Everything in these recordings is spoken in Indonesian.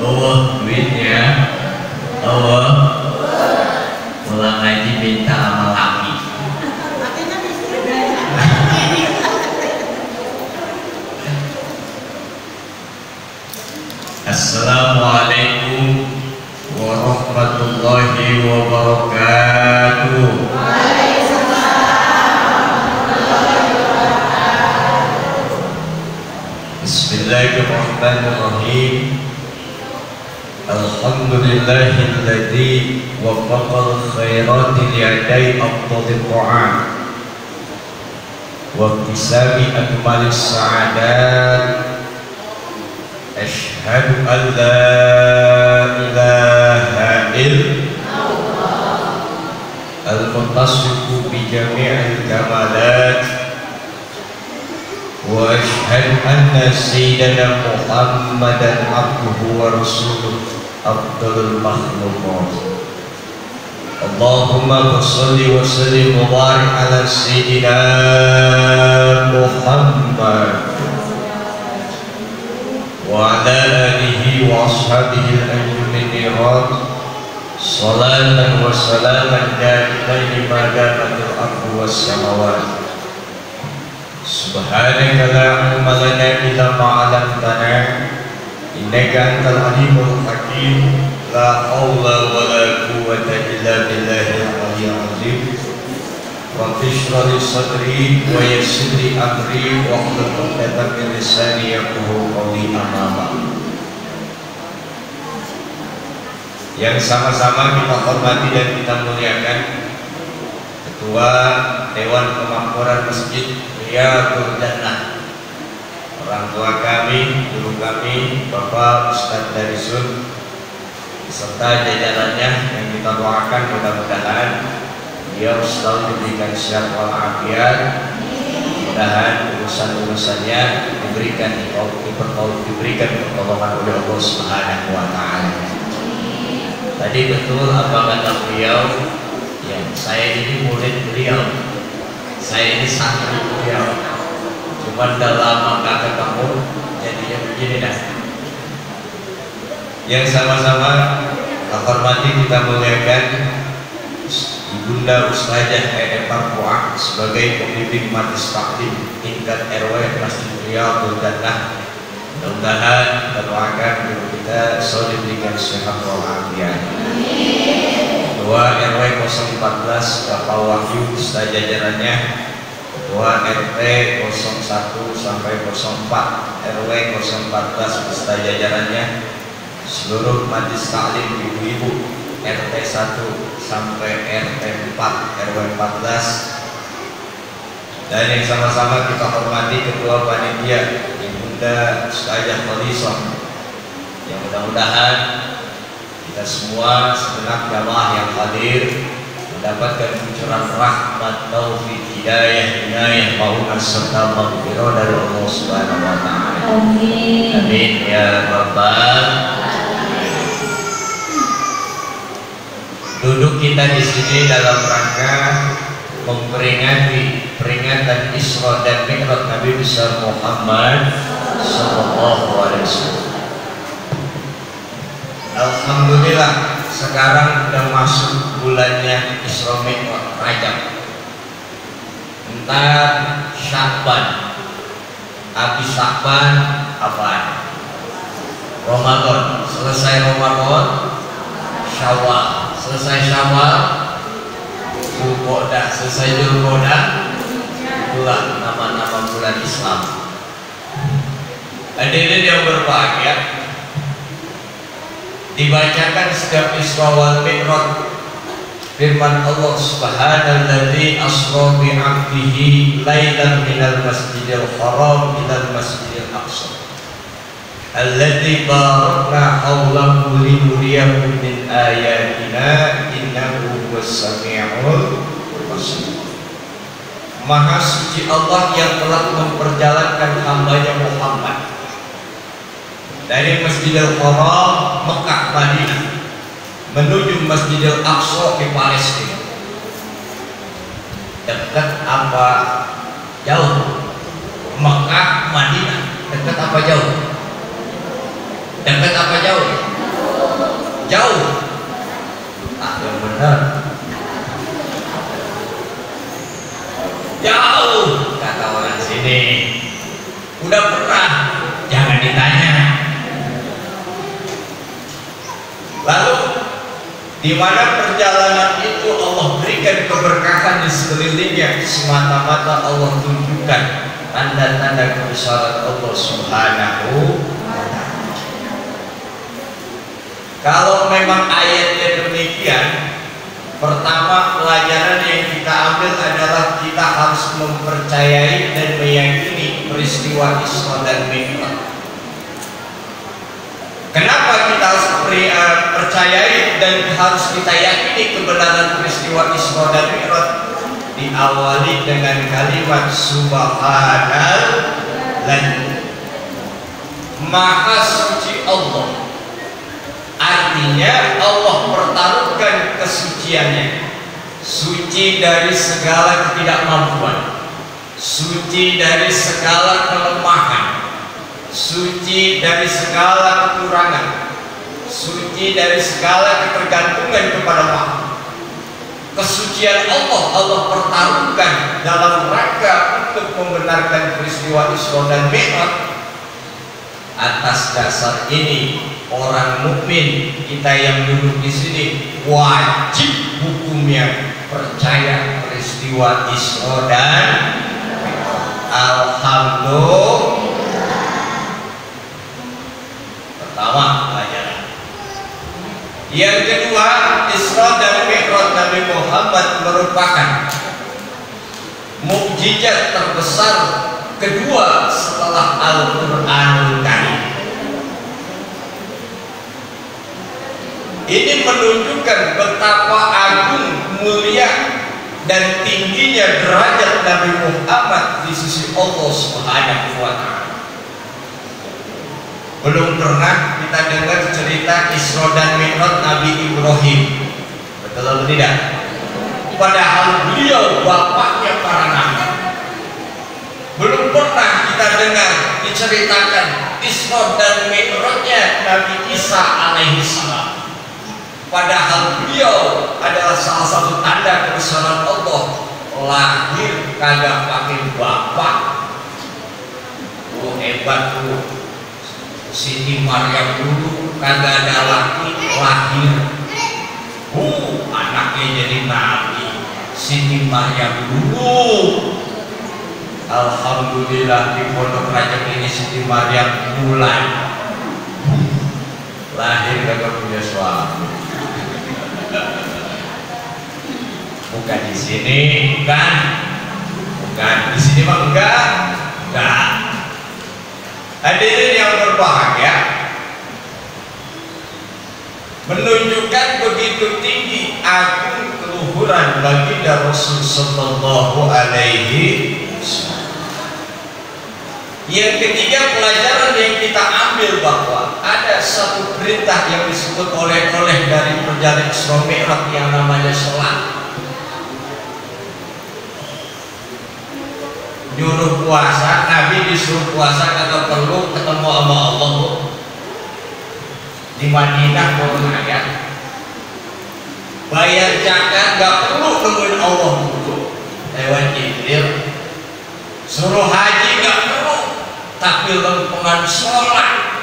duitnya, pulang ngaji minta sama laki. Assalamualaikum warahmatullahi wabarakatuh. Bismillahirrahmanirrahim. Alhamdulillahilladzi waffaqal khairati li'adai afdhalil ta'am wa iktisabi akmalis sa'adat. Asyhadu an la ilaha illallah al-muttasifu bi jami'il kamalat wa asyhadu anna sayyidana Muhammadan abduhu wa rasuluh afdalul makhluqat. Allahumma shalli wa sallim wa barik ala sayyidina Muhammad wa ala alihi wa ashabihi al-ajma'iin. Salatan wa salaman da'iman ma damatil ardu was samawat. Subhanaka la ilma lana illa ma 'allamtana innaka antal alimul hakim. La haula wa la quwwata illa billahil aliyyil azim. Rabbi shrah li sadri wa yassir li amri wahlul 'uqdatam min lisani yafqahu qawli. Amma ba'd. Yang sama-sama kita hormati dan kita muliakan Ketua Dewan Pemakmuran Masjid Riyadul Jannah, orang tua kami, guru kami, Bapak Ustadz Darisun, serta jajarannya yang kita doakan mudah-mudahan beliau selalu diberikan sehat walafiat, mudah-mudahan urusan-urusannya diberikan pertolongan oleh Allah Subhanahu wa Ta'ala. Tadi betul apa kata beliau, ya, saya ini murid beliau, saya ini santri beliau, cuma udah lama gak ketemu, jadinya begini dah. Yang sama-sama kita hormati, kita muliakan Ibunda Ustazah Ede Parpuah sebagai pembimbing majelis taklim tingkat RW Masjid Riyadul Jannah. Mudah-mudahan kita doakan guru kita selalu diberikan sehat walafiat. Ketua RW 014 Bapak Wahyu beserta jajarannya, Ketua RT 01 sampai 04 RW 014 beserta jajarannya, seluruh majelis taklim ibu-ibu RT 1 sampai RT 4 RW 14, dan yang sama-sama kita hormati Ketua Panitia Ibunda Ustazah Khalisah, yang mudah-mudahan kita semua segenap jamaah yang hadir mendapatkan kucuran rahmat, taufik, hidayah, inayah, maunah serta maghfirah dari Allah Subhanahu wa Ta'ala. Amin. Amin ya rabbal alamin. Duduk kita di sini dalam rangka memperingati peringatan Isra dan Mi'raj Nabi besar Muhammad sallallahu alaihi wasallam. Alhamdulillah sekarang sudah masuk bulannya Isra Mi'raj Rajab. Entar Sya'ban. Habis Sya'ban apaan? Ramadan. Selesai Ramadan Syawal. Selesai Syawal Zulqa'dah. Selesai Zulqa'dah, itulah nama-nama bulan Islam. Hadirin yang berbahagia, dibacakan setiap Isra wal Mi'raj firman Allah Subhanalladzi asra bi 'abdihi lailan minal masjidil haram ilal masjidil aqsa alladzi barakna haulahu linuriyahu min ayatina innahu was-sami'ul basir. Maha suci Allah yang telah memperjalankan hambanya Muhammad dari Masjidil Haram Mekah Madinah menuju Masjidil Aqsa di Palestina. Dekat apa jauh? Mekah Madinah dekat apa jauh? Dekat apa jauh? jauh. Yang benar jauh kata orang sini. Udah pernah, jangan ditanya. Lalu di mana perjalanan itu Allah berikan keberkahan di sekelilingnya, semata-mata Allah tunjukkan tanda-tanda kebesaran Allah Subhanahu wa ta'ala. Kalau memang ayatnya demikian, pertama pelajaran yang kita ambil adalah kita harus mempercayai dan meyakini peristiwa Isra dan Mi'raj. Kenapa kita harus percayai dan harus kita yakini kebenaran peristiwa Isra dan Mi'raj? Diawali dengan kalimat Subhanallah, Maha Suci Allah. Artinya Allah pertaruhkan kesuciannya, suci dari segala ketidakmampuan, suci dari segala kelemahan, suci dari segala kekurangan, suci dari segala ketergantungan kepada makhluk. Kesucian Allah pertaruhkan dalam rangka untuk membenarkan peristiwa Isra dan Mi'raj. Atas dasar ini, orang mukmin kita yang duduk di sini wajib hukumnya percaya peristiwa Isra dan Mi'raj. Alhamdulillah. Pertama pelajaran. Yang kedua, Isra dan Mi'raj Nabi Muhammad merupakan mukjizat terbesar kedua setelah Al-Qur'anul Karim. Ini menunjukkan betapa agung, mulia dan tingginya derajat Nabi Muhammad di sisi Allah Subhanahu wa ta'ala. Belum pernah kita dengar cerita Isra dan Mi'raj Nabi Ibrahim, betul atau tidak? Padahal beliau bapaknya para nabi. Belum pernah kita dengar diceritakan Isra dan Mi'rajnya Nabi Isa alaihissalam. Padahal beliau adalah salah satu tanda kebesaran Allah, lahir kagak pakai bapak. Oh hebat tuh, Siti Maryam dulu kagak ada laki, lahir. Anaknya jadi nabi, Siti Maryam dulu. Alhamdulillah di Pondok Rajab ini Siti Maryam mulai lahir kagak punya suami. Bukan di sini, bukan di sini mah enggak. Hadirin yang berbahagia, menunjukkan begitu tinggi agung keluhuran baginda Rasul Sallallahu Alaihi Wasallam. Yang ketiga, pelajaran yang kita ambil bahwa ada satu perintah yang disebut oleh dari perjalanan Isra Mi'raj yang namanya sholat. Nyuruh puasa, Nabi disuruh puasa kagak perlu ketemu sama Allah. Di Madinah mau ya, bayar zakat gak perlu nemuin Allah dulu lewat Jibril. Suruh haji gak perlu, tapi lempengan sholat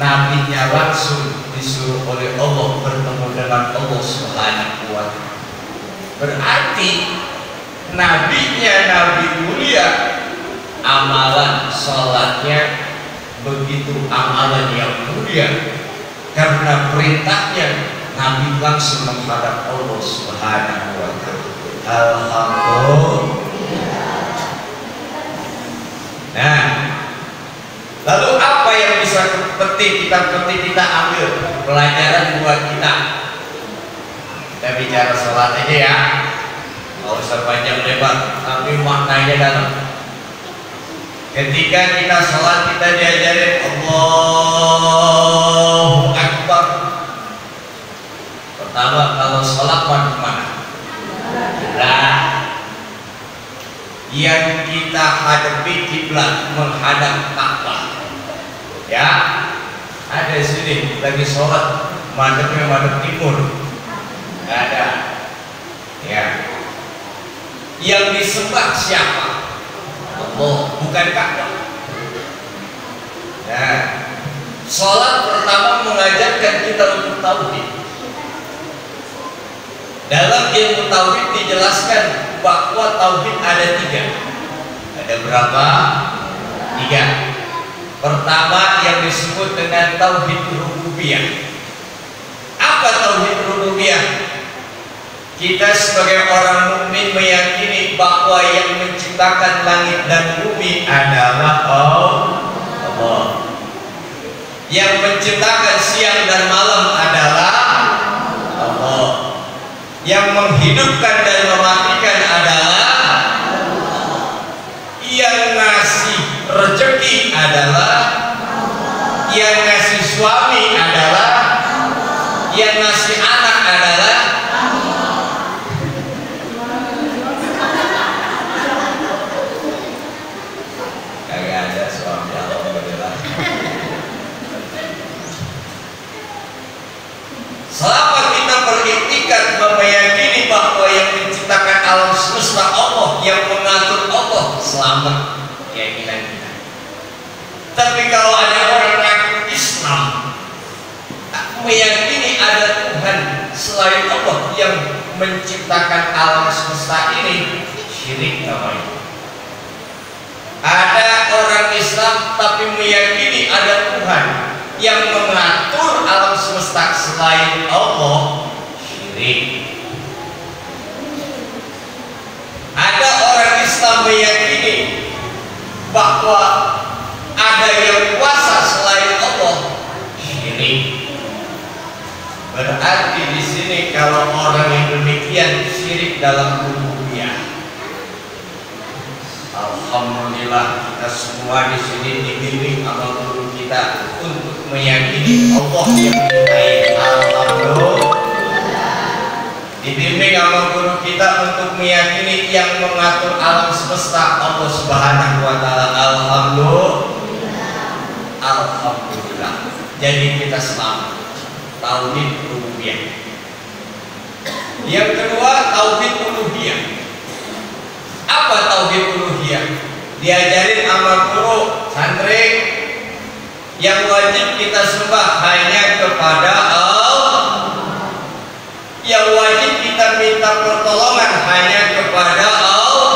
Nabinya langsung disuruh oleh Allah bertemu dengan Allah Subhanahu wa ta'ala. Berarti nabinya Nabi mulia, amalan sholatnya begitu amalan yang mulia, karena perintahnya Nabi langsung menghadap Allah Subhanahu wa ta'ala. Alhamdulillah. Nah, lalu apa yang bisa kita ambil pelajaran buat kita? Kita bicara sholat aja ya, nggak usah panjang lebar, tapi maknanya dalam. Ketika kita sholat, kita diajarin Allahu Akbar. Pertama, kalau sholat mana? Nah, yang kita hadapi kiblat, menghadap Ka'bah. Ya, ada sini lagi sholat madepnya madep timur, nggak ada. Ya, yang disembah siapa? Allah, bukan Ka'bah. Nah, sholat pertama mengajarkan kita untuk tauhid. Dalam ilmu tauhid dijelaskan bahwa tauhid ada 3. Ada berapa? 3. Pertama yang disebut dengan tauhid rububiyah. Apa tauhid rububiyah? Kita sebagai orang mukmin meyakini bahwa yang menciptakan langit dan bumi adalah Allah. Yang menciptakan siang dan malam adalah Allah. Yang menghidupkan dan mematikan adalah Allah. Yang ngasih rezeki adalah Allah. Yang ngasih suami adalah Allah. Yang ngasih anak adalah Allah. Kagak ada suami, alhamdulillah. Selama kita beriktikad meyakini bahwa yang menciptakan alam semesta Allah, yang mengatur Allah, selamat keyakinan kita. Tapi kalau ada orang ngaku Islam, meyakini ada Tuhan selain Allah yang menciptakan alam semesta ini, syirik namanya. Ada orang Islam tapi meyakini ada Tuhan yang mengatur alam semesta selain Allah, syirik. Ada orang Islam meyakini bahwa ada yang kuasa selain Allah, syirik. Berarti di sini kalau orang yang demikian syirik dalam rububiyah. Alhamdulillah kita semua di sini dibimbing sama guru kita untuk meyakini Allah yang mencintai. Alhamdulillah. Dibimbing sama guru kita untuk meyakini yang mengatur alam semesta Allah Subhanahu wa taala. Alhamdulillah. Alhamdulillah. Jadi kita selamat. Tauhid rububiyah. Yang kedua, tauhid uluhiyah. Apa tauhid uluhiyah? Diajarin sama guru santri yang wajib kita sembah hanya kepada Allah. Yang wajib kita minta pertolongan hanya kepada Allah.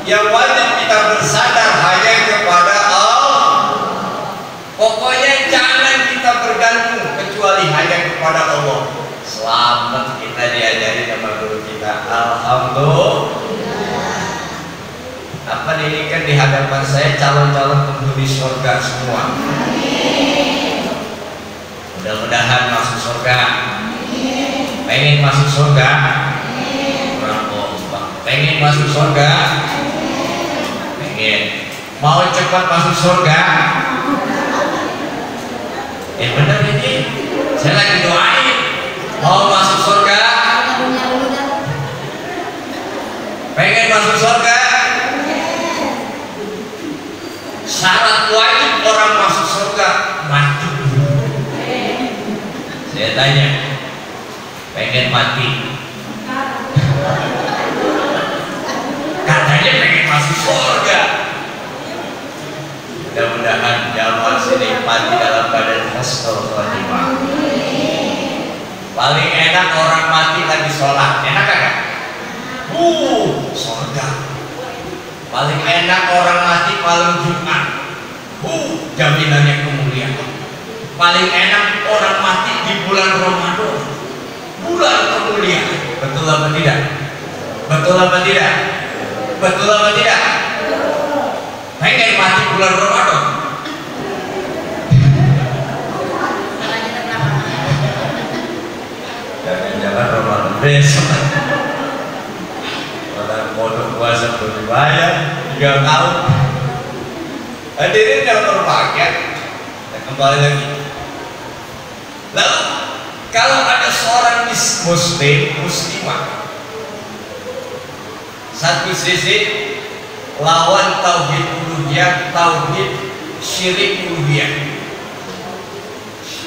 Yang wajib kita bersandar hanya kepada Allah. Pokoknya jangan kita bergantung kecuali hanya kepada Allah. Selamat kita diajari sama guru kita. Alhamdulillah. Apa ini kan di hadapan saya calon-calon penghuni surga semua. Mudah-mudahan masuk surga. Pengen masuk surga? Pengen masuk surga? Pengen. Mau cepat masuk surga? Bener ini. Saya lagi doain. Mau masuk surga? Pengen masuk surga? Syarat wajib orang masuk surga mati. Saya tanya, pengen mati? Katanya pengen masuk surga. Mudah-mudahan jamaah sini mati dalam badan husnul khotimah. Paling enak orang mati lagi sholat, enak kan? Surga. Paling enak orang mati malam Jumat. Jaminannya kemuliaan. Paling enak orang mati di bulan Ramadan. Bulan kemuliaan. Betul apa tidak? Betul apa tidak? Betul apa tidak? Pengen mati bulan Ramadan. Jangan-jangan Ramadan besok. Modal puasa berbayar 3 tahun. Hadirin yang berbahagia, kita kembali lagi. Lalu kalau ada seorang muslimah, satu sisi lawan tauhid uluhiyah, tauhid syirik uluhiyah.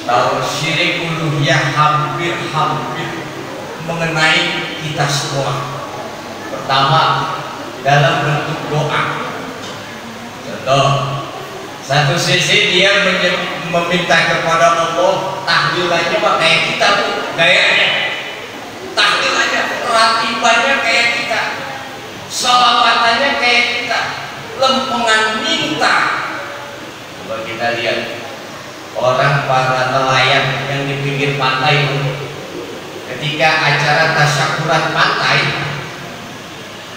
Bahwa syirik uluhiyah hampir-hampir mengenai kita semua. Pertama, dalam bentuk doa. Contoh, satu sisi dia meminta kepada Allah, tahlilannya kayak kita tuh gayanya, tahlilannya, ratibannya kayak kita, sholawatannya kayak kita, lempengan minta. Coba kita lihat orang para nelayan yang di pinggir pantai itu, ketika acara tasyakuran pantai,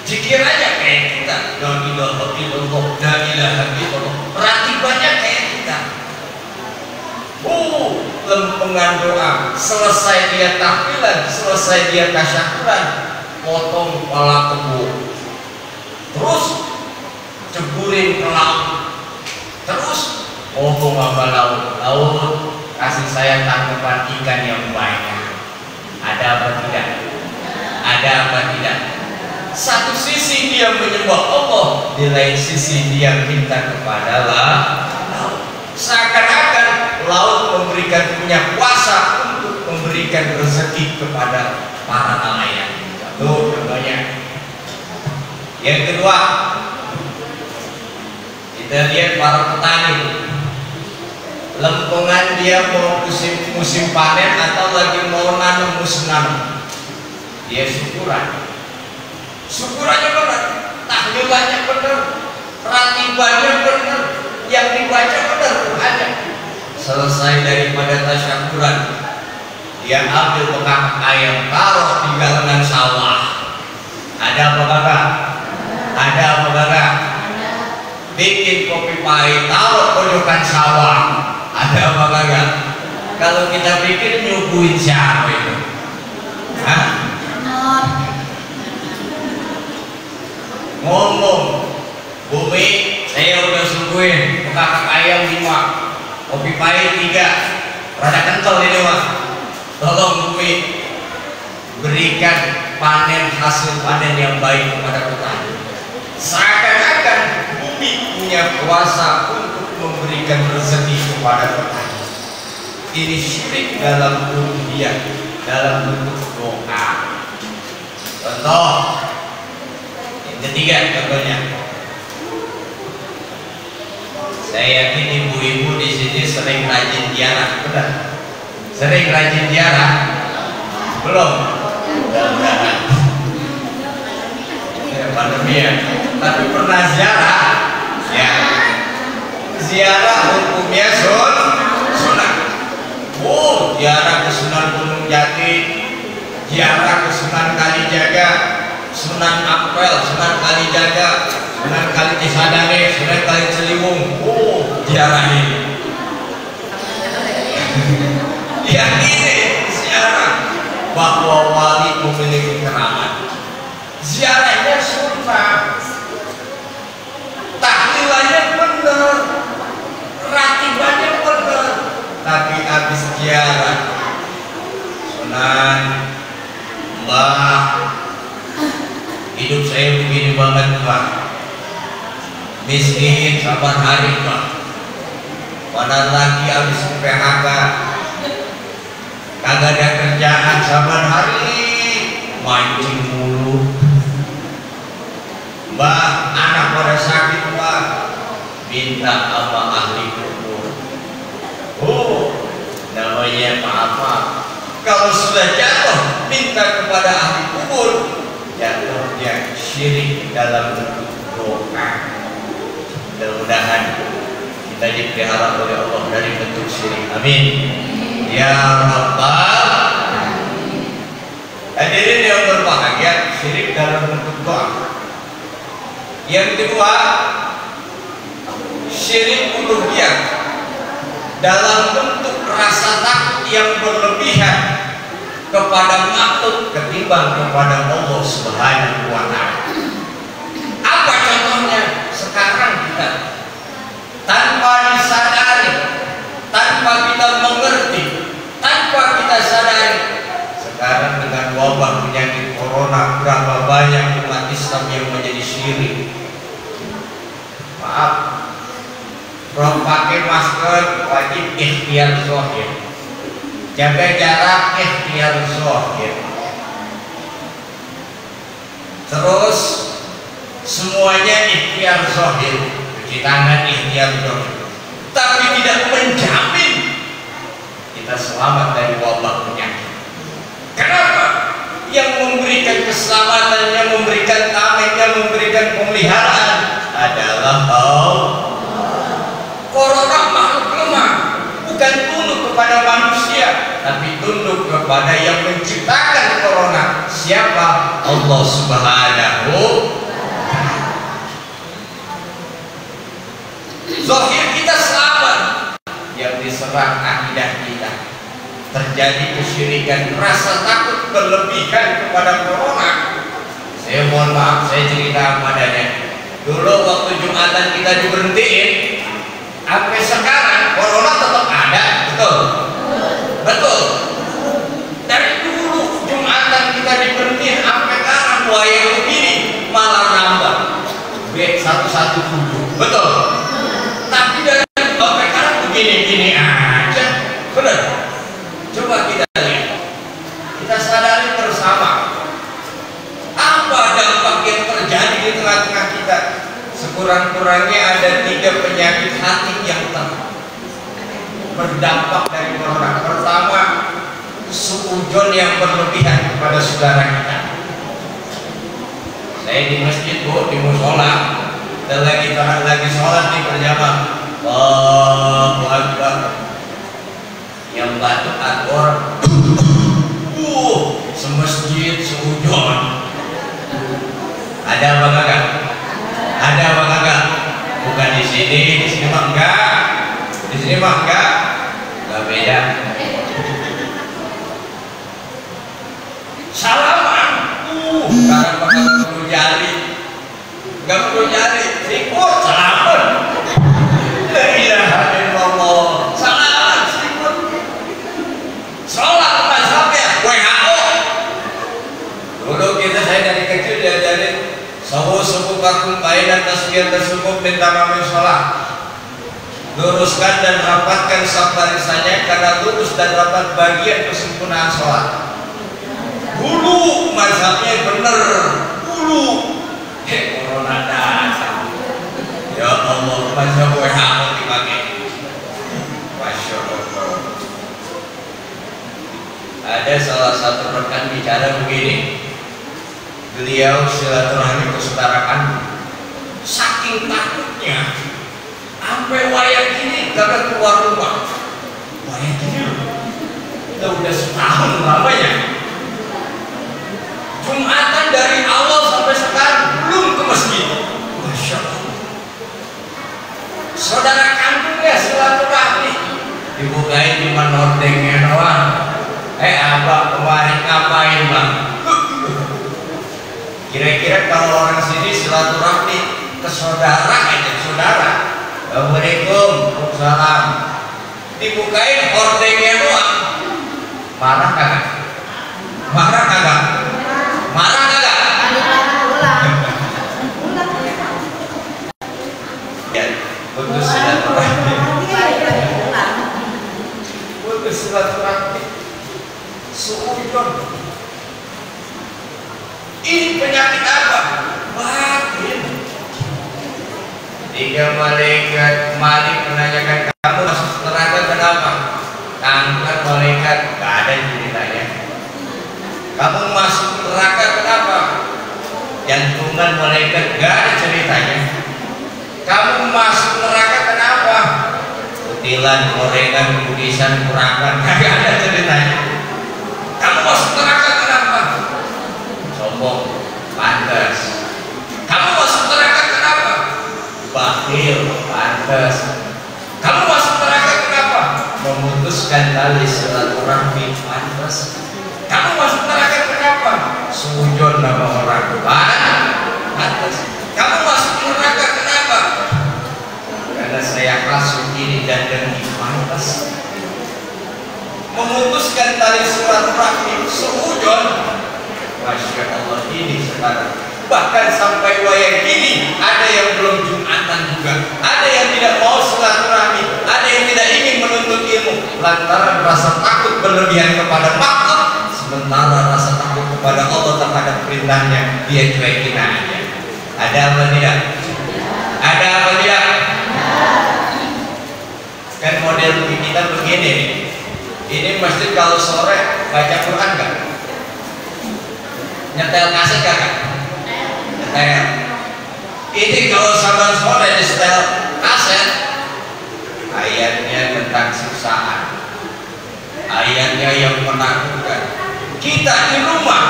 zikirnya kayak kita, la ilaha illallah, la ilaha illallah, ratibannya kayak kita. Lempengan doa, selesai dia tahlilan, selesai dia tasyakuran, potong kepala kebo, terus ceburin ke laut, terus ngomong sama laut, kasih saya tangkapan ikan yang banyak. Ada apa tidak? Ada apa tidak? Satu sisi dia menyembah Allah, di lain sisi dia minta kepada laut. Seakan-akan laut memberikan punya kuasa untuk memberikan rezeki kepada para nelayan. Satu contohnya. Yang kedua, kita lihat para petani. Lempengan dia mau musim panen atau lagi mau nanam musim nanam, dia syukuran. Syukurannya benar, tahlilannya benar, ratibannya benar, yang dibaca benar Qur'annya. Selesai daripada tasyakuran, dia ambil bekak ayam taruh di galengan sawah. Ada apa kakak? Ada apa kakak? Bikin kopi pahit taruh pojokan sawah. Ada apa kagak? Kalau kita pikir nyuguhin siapa itu? Hah? Ngomong, Bumi, saya udah suguhin bekak ayam 5, kopi pahit 3, rada kental ini mah. Tolong Bumi, berikan hasil panen yang baik kepada petani. Seakan-akan Bumi punya kuasa untuk memberikan rezeki kepada petani. Ini syirik dalam uluhiyah, dalam bentuk doa. Contoh yang ketiga, contohnya, saya yakin ibu-ibu di sini sering rajin ziarah, benar? Sering rajin ziarah? Belum? Mudah-mudahan. Pandemi ya, tapi pernah ziarah? Ya. Ziarah hukumnya sunat. Ziarah ke Sunan Gunung Jati, ziarah ke Sunan Kalijaga, Sunan Ampel, Sunan Kalijaga, Sunan Kali Cisadane, Sunan Kali Ciliwung. Ziarah ini. Ya ini ziarah bahwa wali memiliki keramat. Ziarahnya sunat, tahlilannya benar, ratibannya benar, tapi habis ziarah, Sunan, Mbah, hidup saya begini banget Mbah, miskin sabar hari Mbah, mana lagi habis PHK, kagak ada kerjaan sabar hari, mancing mulu. Mbah, anak pada sakit Mbah, minta sama ahli kubur. Namanya maaf. Kalau sudah jatuh, minta kepada ahli kubur, jatuhnya syirik dalam bentuk doa. Mudah-mudahan kita dipelihara oleh Allah dari bentuk syirik. Amin. Ya Rabbal. Hadirin yang berbahagia, syirik dalam bentuk doa. Yang kedua, syirik uluhiyah dalam bentuk rasa takut yang berlebihan kepada makhluk ketimbang kepada Allah Subhanahu wa Ta'ala. Apa contohnya? Sekarang kita tanpa disadari, tanpa kita mengerti, tanpa kita sadari, sekarang dengan wabah penyakit corona, berapa banyak umat Islam yang menjadi syirik. Maaf, kalau pakai masker wajib ikhtiar zahir, jaga jarak, ikhtiar zahir. Terus semuanya ikhtiar zahir, cuci tangan ikhtiar zahir, tapi tidak menjamin kita selamat dari wabah penyakit. Kenapa? Yang memberikan keselamatan, yang memberikan tameng, yang memberikan pemeliharaan adalah Allah. Corona makhluk lemah, bukan tunduk kepada manusia, tapi tunduk kepada yang menciptakan corona. Siapa? Allah Subhanahu. Zahir kita selamat, yang diserang akidah kita. Terjadi kesyirikan, rasa takut berlebihan kepada corona. Saya mohon maaf, saya cerita padanya. Dulu waktu Jumatan kita diberhentiin, sampai sekarang corona tetap ada, betul? Betul. Dari dulu Jumatan kita diberhentiin, sampai sekarang wayang begini malah nambah. B117, betul? Tapi dari sampai sekarang begini-gini aja, benar? Coba kita lihat, kita sadari bersama apa dampak yang terjadi di tengah-tengah kita. Sekurang-kurangnya ada 3 penyakit hati yang berdampak dari corona. Pertama, suudzon yang berlebihan kepada saudara kita. Saya di masjid, Bu, di musola, dan lagi sholat di berjamaah. Allahu Akbar. Yang batuk orang semasjid sehujan. Ada apa kagak? Ada apa kagak? Bukan di sini mah enggak. Di sini mah enggak beda. Salaman, sekarang pakai perlu jari, enggak perlu jari, sikut salaman. La ilaha illallah. Sholat mazhabnya WHO. Dulu kita, saya dari kecil diajarin sawu-sawu kakum bainan tasbih tersebut minta kami sholat. Luruskan dan rapatkan saf barisannya, karena lurus dan rapat bagian kesempurnaan sholat. Dulu mazhabnya bener. Dulu corona datang. Ya Allah, mazhab WHO dipakai. Masya Allah. Ada salah satu rekan bicara begini, beliau silaturahmi persaudaraan, saking takutnya sampai wayang gini kagak keluar rumah. Wayang gini kita udah setahun lamanya, Jumatan dari awal sampai sekarang belum ke masjid. Masya Allah. Saudara kandungnya silaturahmi dibukain cuma nordengnya doang. Abang kemarin ngapain bang? Kira-kira kalau orang sini silaturahmi ke saudara aja, saudara. Assalamualaikum, waalaikumsalam. Dibukain hordengnya doang. Marah kagak? Marah kagak? Marah kagak? Ya, putus silaturahmi. Putus silaturahmi. Suudzon. Ini penyakit apa? Batin. 3 malaikat Malik menanyakan, kamu masuk neraka kenapa? Angkat malaikat, gak ada ceritanya. Kamu masuk neraka kenapa? Jantungan malaikat, gak ada ceritanya. Kamu masuk neraka kenapa? Kutilan, gorengan, kudisan, kurakan, gak ada ceritanya. Kamu masuk neraka kenapa? Sombong, pantas. Kamu masuk neraka kenapa? Bakhil, pantas. Kamu masuk neraka kenapa? Memutuskan tali silaturahmi, pantas. Kamu masuk neraka kenapa? Suudzon nama orang, pantas. Kamu masuk neraka kenapa? Karena saya kasut ini dan demi, pantas. Memutuskan tali silaturahmi, suudzon. Masya Allah, ini sekarang bahkan sampai wayang gini ada yang belum Jumatan juga, ada yang tidak mau silaturahmi, ada yang tidak ingin menuntut ilmu. lantaran rasa takut berlebihan kepada makhluk, sementara rasa takut kepada Allah terhadap perintahnya dia cuekin aja. Ada apa tidak? Ada apa tidak? Kan model kita begini nih. Ini masjid kalau sore baca Quran nggak? Nyetel kaset nggak? Nyetel. Ini kalau saban sore di setel kaset, ayatnya tentang siksaan, ayatnya yang menakutkan. Kita di rumah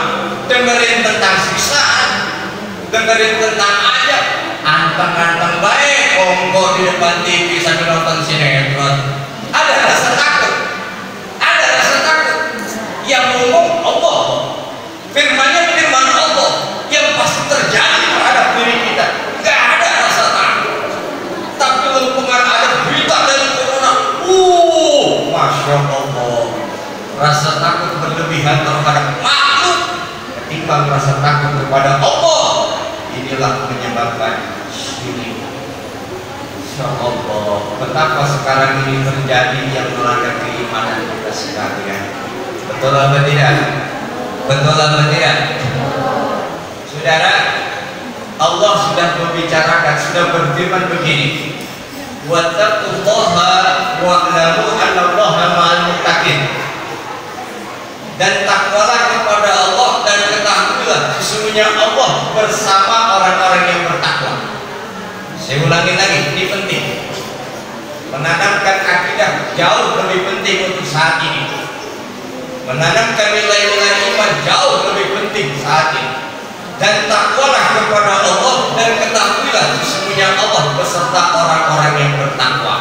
dengerin tentang siksaan, dengerin tentang ayat, anteng-anteng baik, kongko di depan TV sambil nonton sinetron. Ada rasa takut, ada rasa takut. Yang ngomong Allah, firmannya firman Allah yang pasti terjadi terhadap diri kita. Gak ada rasa takut. Tapi lingkungan ada berita dari corona, masya Allah, rasa takut berlebihan terhadap makhluk ketimbang rasa takut kepada Allah. Inilah menyebabkan syirik. Insya Allah, betapa sekarang ini terjadi yang melanggar keimanan kita sekalian. Betul apa tidak? Betul apa tidak? Saudara, Allah sudah membicarakan, sudah berfirman begini, wattaqullaha wa'lamu annallaha ma'al muttaqin. Dan takwalah kepada Allah dan ketahuilah sesungguhnya Allah bersama orang-orang yang bertakwa. Saya ulangi lagi, ini penting. Menanamkan akidah jauh lebih penting untuk saat ini. Menanamkan nilai-nilai iman jauh lebih penting saat ini. Dan takwalah kepada Allah dan ketahuilah sesungguhnya Allah beserta orang-orang yang bertakwa.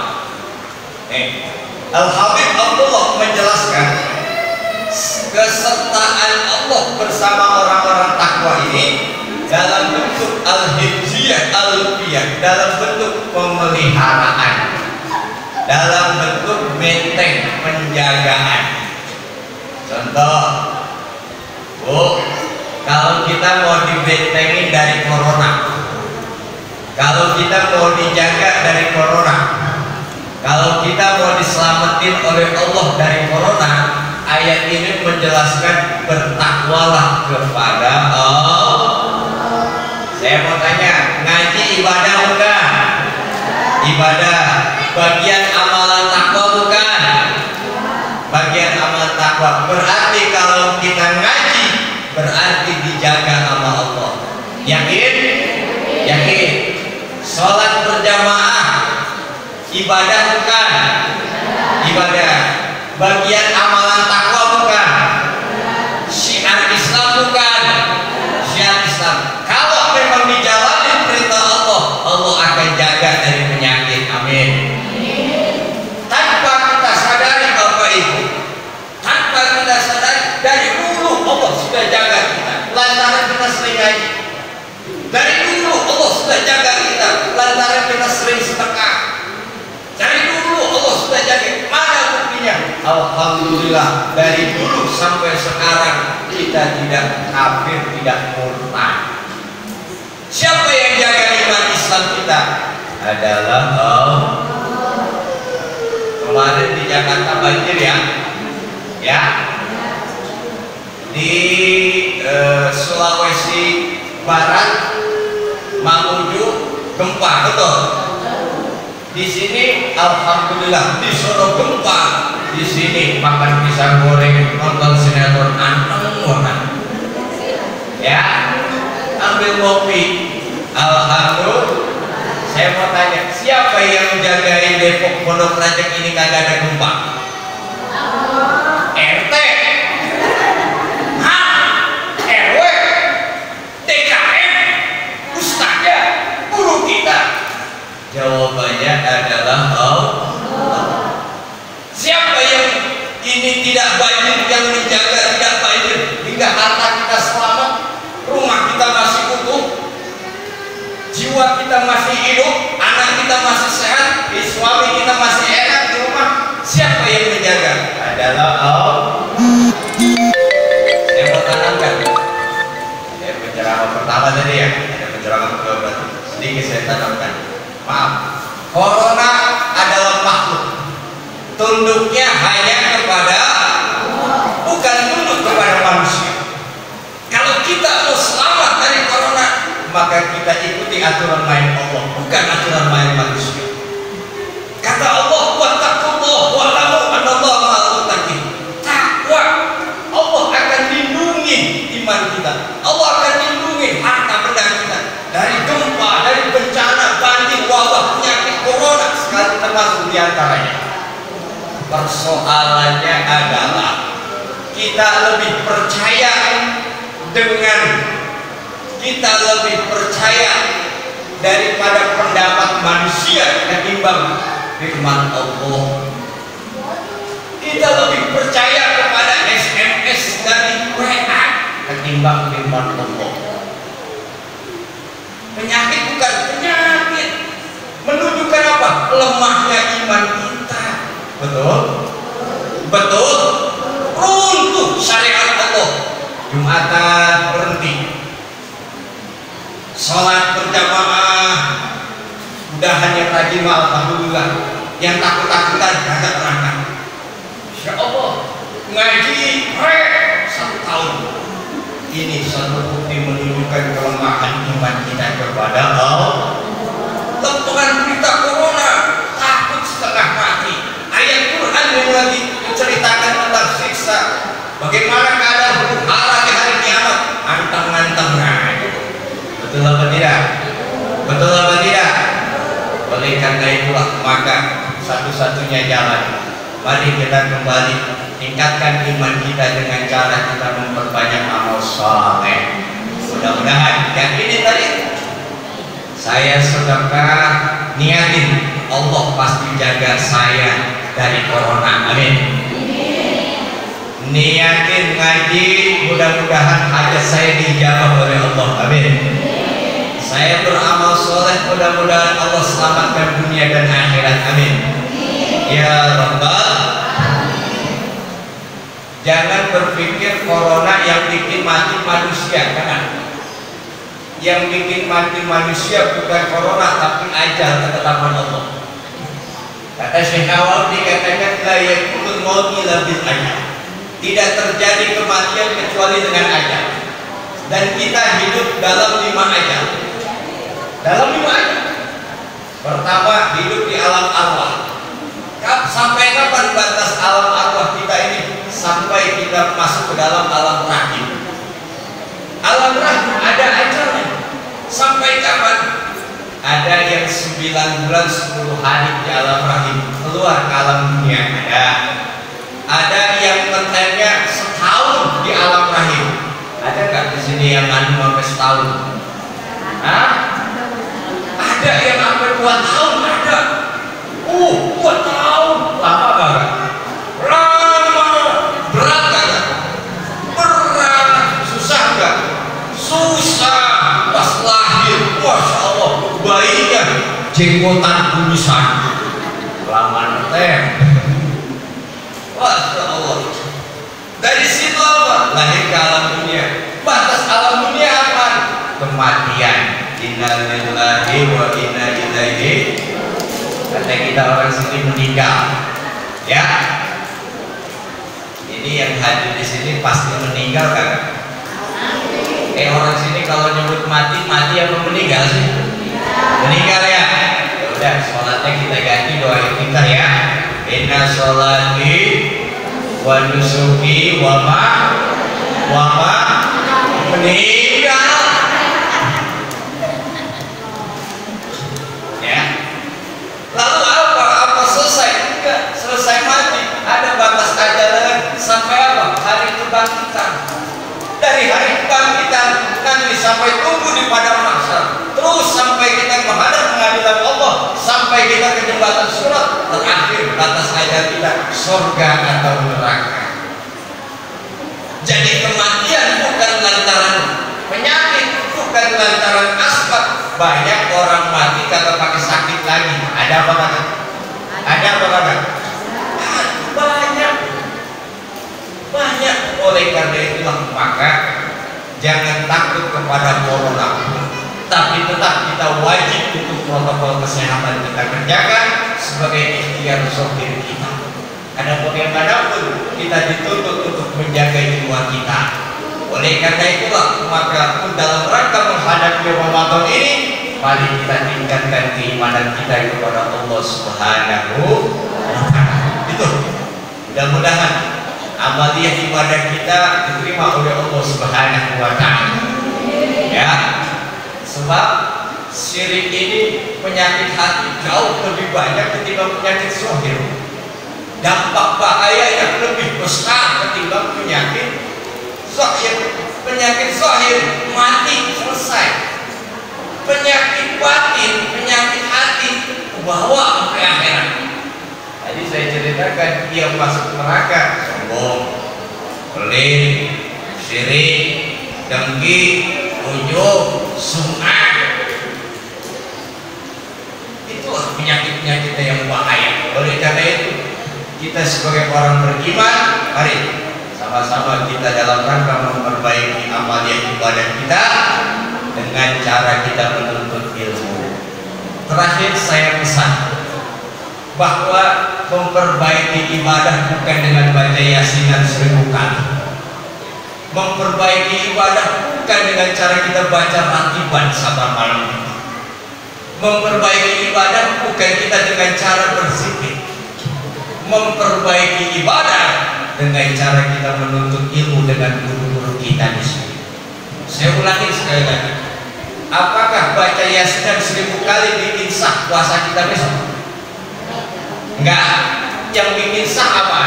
Al-Habib Abdullah menjelaskan kesertaan Allah bersama orang-orang takwa ini dalam bentuk al-hifziyah al-lupiyah, dalam bentuk pemeliharaan, dalam bentuk benteng penjagaan. Contoh, kalau kita mau dibentengin dari corona, kalau kita mau dijaga dari corona, kalau kita mau diselamatin oleh Allah dari corona, ayat ini menjelaskan bertakwalah kepada Allah. Saya mau tanya, ngaji ibadah bukan? Ibadah. Bagian amalan takwa bukan? Bagian amalan takwa. Berarti kalau kita ngaji, berarti dijaga sama Allah. Yakin? Yakin. Sholat berjamaah ibadah bukan? Ibadah. Bagian amalan takwa bukan? Syiar Islam bukan? Syiar Islam. Kalau memang dijalani perintah Allah, Allah akan jaga dari penyakit. Amin. Tanpa kita sadari Bapak Ibu, tanpa kita sadari, dari dulu Allah sudah jaga kita. Lantaran kita sering ngaji. Dari dulu Allah sudah jaga kita. Lantaran kita sering sedekah. Dari dulu Allah sudah jaga. Mana buktinya? Alhamdulillah, dari dulu sampai sekarang kita tidak kafir, tidak murtad. Siapa yang jaga iman Islam kita? Adalah Allah. Kemarin di Jakarta banjir ya, di Sulawesi Barat, Mamuju gempa, betul. Di sini alhamdulillah, di sono gempa, di sini makan pisang goreng, nonton sinetron, anteng. Ya, ambil kopi. Alhamdulillah. Saya mau tanya, siapa yang jagain Depok Pondok Rajek ini kagak ada gempa? RT, RW, TKM, ustaznya, guru kita. Jawabannya adalah Allah. Siapa yang ini tidak banjir, yang menjaga tidak banjir hingga harta kita selamat, rumah kita masih utuh, jiwa kita masih hidup, anak kita masih sehat, suami kita masih enak di rumah? Siapa yang menjaga? Adalah Allah. Saya mau tanamkan. Saya penceramah pertama tadi ya, ada penceramah kedua berarti sedikit saya tanamkan. Maaf, corona adalah makhluk. tunduknya hanya kepada, bukan tunduk kepada manusia. Kalau kita mau selamat dari corona, maka kita ikuti aturan main Allah, bukan aturan main manusia. Kata Allah, wattaqullah wa'lamu annallaha ma'al muttaqin. Takwa, Allah akan lindungi iman kita, Allah akan lindungi harta benda kita dari gempa, dari bencana, banjir, wabah, penyakit corona, sekali termasuk diantaranya. Persoalannya adalah kita lebih percaya daripada pendapat manusia ketimbang firman Allah. Kita lebih percaya kepada SMS dari WA ketimbang firman Allah. Penyakit bukan penyakit, menunjukkan apa? Lemahnya iman kita. Betul? Betul? Runtuh syariat Allah. Jumatan berhenti, sholat berjamaah udah hanya tadi alhamdulillah, yang takut-takutan kagak berangkat. Insya Allah ngaji 1 tahun. Ini satu bukti menunjukkan kelemahan iman kita kepada Allah. Lempengan berita corona, takut setengah mati. Ayat Quran yang lagi menceritakan tentang siksa, bagaimana keadaan huru hara di hari kiamat, anteng-anteng. Betul apa tidak? Betul apa tidak? Oleh karena itulah maka satu-satunya jalan, mari kita kembali tingkatkan iman kita dengan cara kita memperbanyak amal saleh. Mudah-mudahan yang ini tadi saya sedekah, niatin Allah pasti jaga saya dari corona. Amin. Niatin ngaji, mudah-mudahan hajat saya dijawab oleh Allah. Amin. Saya beramal soleh, mudah-mudahan Allah selamatkan dunia dan akhirat. Amin. Ya Rabbal. Jangan berpikir corona yang bikin mati manusia, karena yang bikin mati manusia bukan corona tapi ajal, ketetapan Allah. Kata Syekh Awal dikatakan la yakunul maut illa bil ajal. Tidak terjadi kematian kecuali dengan ajal. Dan kita hidup dalam 5 ajal. Dalam 5 ajal. Pertama, hidup di alam arwah. Sampai kapan batas alam arwah kita ini? Sampai kita masuk ke dalam alam rahim. Alam rahim ada ajalnya. Sampai kapan? Ada yang 9 bulan 10 hari di alam rahim, keluar ke alam dunia. Ada yang mentennya setahun di alam rahim. Ada nggak di sini yang ngandung sampai setahun? Hah? Ada yang sampai 2 tahun, ada. 2 tahun, lama banget. Lama, berat nggak? Berat, susah nggak? Susah. Pas lahir, masya Allah, bayinya jenggotan kumisan, lama teh. Masya Allah. Dari situ apa? Lahir ke alam dunia. Batas alam dunia apa? Kematian. Inna lillahi wa inna ilaihi. Kata kita orang sini meninggal. Ya. Ini yang hadir di sini pasti meninggal kan? Orang sini kalau nyebut mati apa meninggal sih? Meninggal ya. Ya udah, sholatnya kita ganti doa kita ya. Inna sholati wa nusuki wa ma meninggal. Ya. Lalu apa selesai? Enggak, selesai mati. Ada batas ajalan sampai apa? Hari kebangkitan. Dari hari kebangkitan nanti sampai tunggu di padang mahsyar, terus sampai kita menghadap pengadilan Allah, sampai kita ke jembatan Sirat, terakhir batas ajal kita surga atau neraka. Jadi kematian bukan lantaran penyakit, bukan lantaran asbab. Banyak orang mati kagak pakai sakit lagi. Ada apa kata? Ada apa kata? Banyak. Oleh karena itulah maka jangan takut kepada corona, tapi tetap kita wajib untuk protokol kesehatan kita kerjakan sebagai ikhtiar zahir kita. Karena bagaimanapun kita dituntut untuk menjaga jiwa kita. Oleh karena itulah maka dalam rangka menghadapi Ramadan ini, mari kita tingkatkan keimanan kita kepada Allah Subhanahu wa Ta'ala. Itu mudah-mudahan amaliyah ibadah kita diterima oleh Allah Subhanahu wa Ta'ala. Ya, sebab syirik ini penyakit hati jauh lebih banyak ketimbang penyakit zahir. Dampak bahaya yang lebih besar ketimbang penyakit zahir. Penyakit zahir mati selesai. Penyakit batin, penyakit hati bawa ke akhirat. Tadi saya ceritakan dia masuk neraka, sombong, pelit, syirik, dengki, ujub, sum'ah. Itulah penyakit-penyakit yang bahaya. Oleh karena itu, kita sebagai orang beriman, mari sama-sama kita dalam rangka memperbaiki amaliyah ibadah kita dengan cara kita menuntut ilmu. Terakhir saya pesan bahwa memperbaiki ibadah bukan dengan baca yasinan 1000 kali. Memperbaiki ibadah bukan dengan cara kita baca ratiban sabar malam itu. Memperbaiki ibadah bukan kita dengan cara berzikir. Memperbaiki ibadah dengan cara kita menuntut ilmu dengan guru-guru kita di sini. Saya ulangi sekali lagi. Apakah baca yasinan 1000 kali bikin sah puasa kita besok? Enggak. Yang bikin sah apa?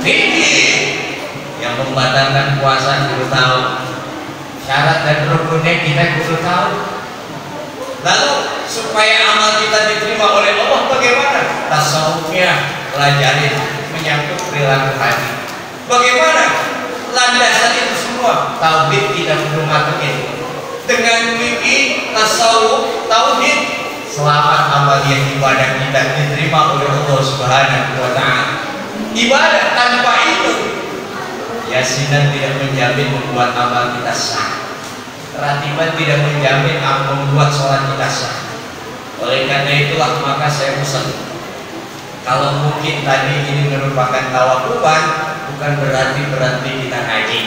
Fikih. Yang membatalkan puasa kita tahu. Syarat dan rukunnya kita kudu tahu. Lalu supaya amal kita diterima oleh Allah bagaimana? Tasawufnya pelajarin menyangkut perilaku hati. Bagaimana landasan itu semua? Tauhid kita perlu masukin. Dengan fikih, tasawuf, tauhid, selamat amaliyah ibadah kita diterima oleh Allah Subhanahu wa Ta'ala. Ibadah tanpa itu, yasinan tidak menjamin membuat amal kita sah. Ratiban tidak menjamin membuat sholat kita sah. Oleh karena itulah maka saya pesan, kalau mungkin tadi ini merupakan tawakuban, bukan berarti kita ngaji,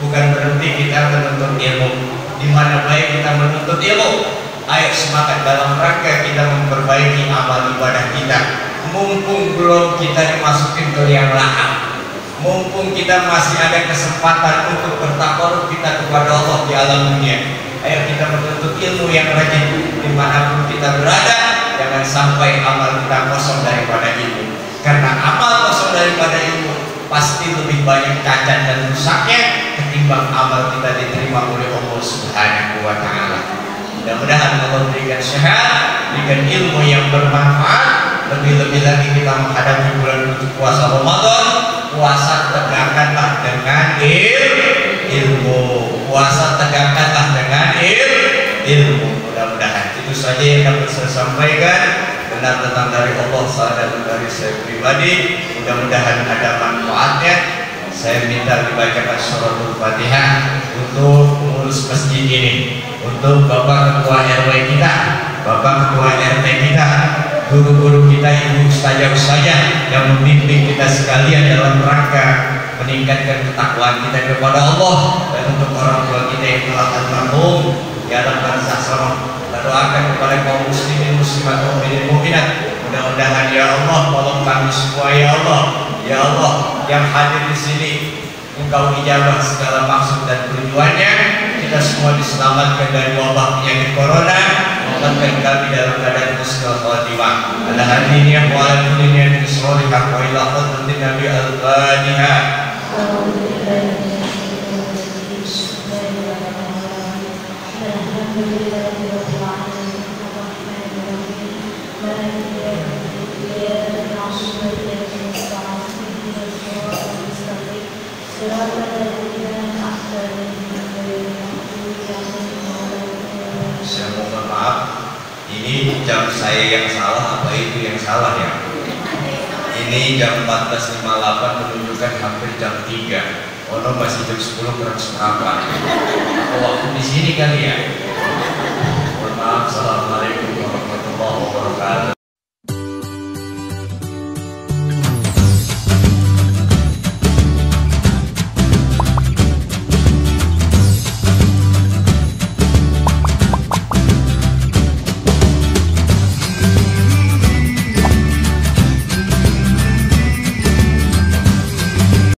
bukan berarti kita menuntut ilmu. Di mana baik kita menuntut ilmu, ayo semangat dalam rangka kita memperbaiki amal ibadah kita. Mumpung belum kita dimasukin ke yang lahap, mumpung kita masih ada kesempatan untuk bertakarub kita kepada Allah di alam dunia, ayo kita menuntut ilmu yang rajin dimanapun kita berada. Jangan sampai amal kita kosong daripada ilmu, karena amal kosong daripada ilmu pasti lebih banyak cacat dan rusaknya ketimbang amal kita diterima oleh Allah Subhanahu wa Ta'ala. Mudah-mudahan Allah berikan sehat, berikan ilmu yang bermanfaat. Lebih-lebih lagi kita menghadapi bulan puasa Ramadan. Puasa tegakkanlah dengan ilmu. Puasa tegakkanlah dengan ilmu. Mudah-mudahan itu saja yang dapat saya sampaikan. Benar tentang dari Allah, salah dari saya pribadi. Mudah-mudahan ada manfaatnya. Saya minta dibacakan suratul Fatihah untuk pengurus masjid ini, untuk Bapak Ketua RW kita, Bapak Ketua RT kita, guru-guru kita, ibu ustazah-ustazah yang membimbing kita sekalian dalam rangka meningkatkan ketakwaan kita kepada Allah, dan untuk orang tua kita yang telah almarhum ya dalam barzakh selamat. Doakan kepada kaum muslimin muslimat mukminin mukminat, mudah-mudahan ya Allah tolong kami semua ya Allah. Ya Allah yang hadir di sini, Engkau ijabah segala maksud dan tujuannya. Kita semua diselamatkan dari wabah penyakit corona. Selamatkan kami dalam keadaan husnul khatimah. Ala hadiniya wa ala kulliniya min sholihah wa ila hadratin Nabi al-Fatihah. Saya mohon maaf, ini jam saya yang salah apa itu yang salah ya? Ini jam 14.58 menunjukkan hampir jam 3. Oh no, masih jam 10 kurang seperempat. Waktu di sini kali ya.